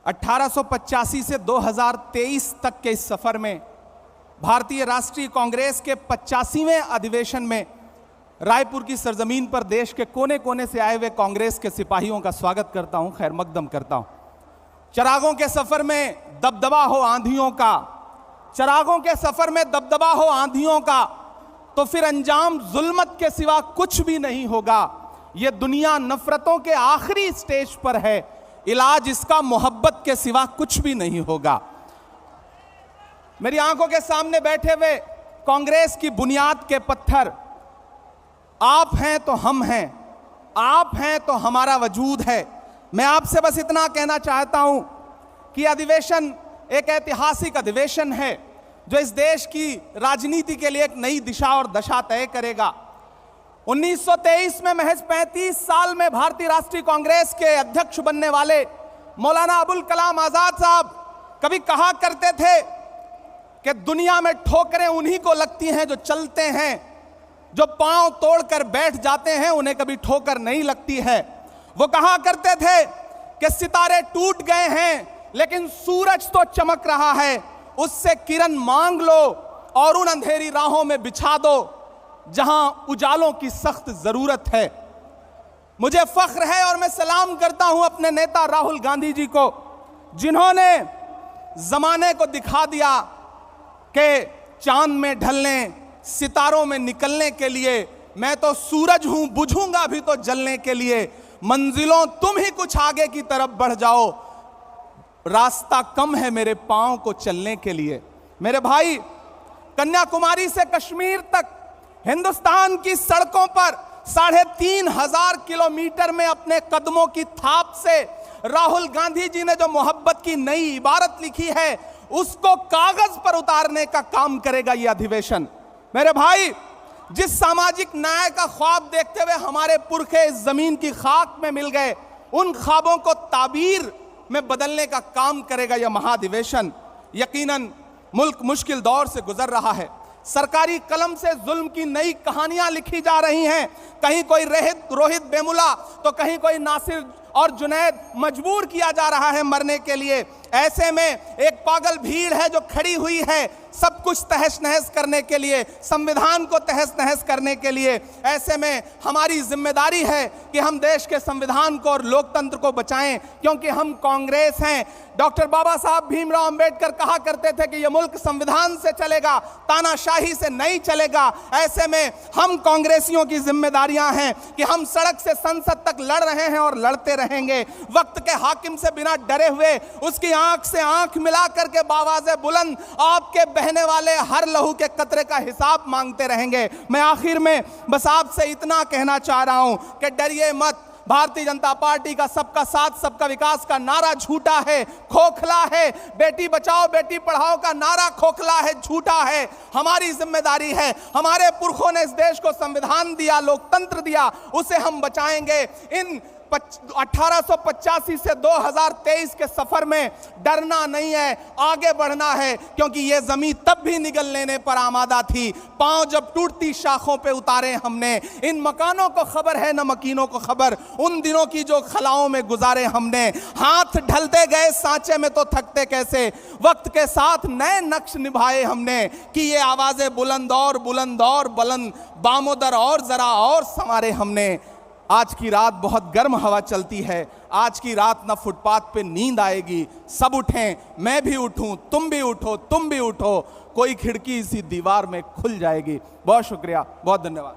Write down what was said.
1885 से 2023 तक के इस सफर में भारतीय राष्ट्रीय कांग्रेस के 85वें अधिवेशन में रायपुर की सरजमीन पर देश के कोने कोने से आए हुए कांग्रेस के सिपाहियों का स्वागत करता हूं, खैर मकदम करता हूं। चिरागों के सफर में दबदबा हो आंधियों का, चिरागों के सफर में दबदबा हो आंधियों का, तो फिर अंजाम जुल्मत के सिवा कुछ भी नहीं होगा। यह दुनिया नफरतों के आखिरी स्टेज पर है, इलाज इसका मोहब्बत के सिवा कुछ भी नहीं होगा। मेरी आंखों के सामने बैठे हुए कांग्रेस की बुनियाद के पत्थर आप हैं तो हम हैं, आप हैं तो हमारा वजूद है। मैं आपसे बस इतना कहना चाहता हूं कि अधिवेशन एक ऐतिहासिक अधिवेशन है जो इस देश की राजनीति के लिए एक नई दिशा और दशा तय करेगा। 1923 में महज 35 साल में भारतीय राष्ट्रीय कांग्रेस के अध्यक्ष बनने वाले मौलाना अबुल कलाम आजाद साहब कभी कहा करते थे कि दुनिया में ठोकरें उन्हीं को लगती हैं जो चलते हैं, जो पांव तोड़कर बैठ जाते हैं उन्हें कभी ठोकर नहीं लगती है। वो कहा करते थे कि सितारे टूट गए हैं लेकिन सूरज तो चमक रहा है, उससे किरण मांग लो और उन अंधेरी राहों में बिछा दो जहां उजालों की सख्त जरूरत है। मुझे फख्र है और मैं सलाम करता हूं अपने नेता राहुल गांधी जी को, जिन्होंने जमाने को दिखा दिया कि चांद में ढलने, सितारों में निकलने के लिए मैं तो सूरज हूं, बुझूंगा भी तो जलने के लिए। मंजिलों तुम ही कुछ आगे की तरफ बढ़ जाओ, रास्ता कम है मेरे पांव को चलने के लिए। मेरे भाई, कन्याकुमारी से कश्मीर तक हिंदुस्तान की सड़कों पर 3,500 किलोमीटर में अपने कदमों की थाप से राहुल गांधी जी ने जो मोहब्बत की नई इबारत लिखी है उसको कागज पर उतारने का काम करेगा यह अधिवेशन। मेरे भाई, जिस सामाजिक न्याय का ख्वाब देखते हुए हमारे पुरखे इस जमीन की खाक में मिल गए, उन ख्वाबों को ताबीर में बदलने का काम करेगा यह महाधिवेशन। यकीनन मुल्क मुश्किल दौर से गुजर रहा है, सरकारी कलम से जुल्म की नई कहानियां लिखी जा रही हैं। कहीं कोई रोहित वेमुला तो कहीं कोई नासिर और जुनैद मजबूर किया जा रहा है मरने के लिए। ऐसे में एक पागल भीड़ है जो खड़ी हुई है सब कुछ तहस नहस करने के लिए, संविधान को तहस नहस करने के लिए। ऐसे में हमारी जिम्मेदारी है कि हम देश के संविधान को और लोकतंत्र को बचाएं, क्योंकि हम कांग्रेस हैं। डॉक्टर बाबा साहब भीमराव अंबेडकर कहा करते थे कि यह मुल्क संविधान से चलेगा, तानाशाही से नहीं चलेगा। ऐसे में हम कांग्रेसियों की जिम्मेदारियां हैं कि हम सड़क से संसद तक लड़ रहे हैं और लड़ते रहेंगे। वक्त के हाकिम से बिना डरे हुए उसकी आंख से आंख मिला करके बावाज़े बुलंद आपके बहने वाले हर लहू के कतरे का हिसाब मांगते रहेंगे। मैं आखिर में बस आपसे इतना कहना चाह रहा हूं कि डरिए मत। भारतीय जनता पार्टी का सबका साथ सबका विकास का नारा झूठा है, खोखला है। बेटी बचाओ बेटी पढ़ाओ का नारा खोखला है, झूठा है। हमारी जिम्मेदारी है, हमारे पुरखों ने इस देश को संविधान दिया, लोकतंत्र दिया, उसे हम बचाएंगे। इन 1885 से 2023 के सफर में डरना नहीं है, आगे बढ़ना है, क्योंकि यह जमीन तब भी निगल लेने पर आमादा थी। पांव जब टूटती शाखों पे उतारे हमने। इन मकानों को खबर है न मकीनों को खबर, उन दिनों की जो खलाओं में गुजारे हमने। हाथ ढलते गए सांचे में तो थकते कैसे, वक्त के साथ नए नक्श निभाए हमने कि ये आवाजें बुलंद और बुलंद, बामोदर और जरा और संवारे हमने। आज की रात बहुत गर्म हवा चलती है, आज की रात ना फुटपाथ पे नींद आएगी। सब उठें, मैं भी उठूं, तुम भी उठो, तुम भी उठो, कोई खिड़की इसी दीवार में खुल जाएगी। बहुत शुक्रिया, बहुत धन्यवाद।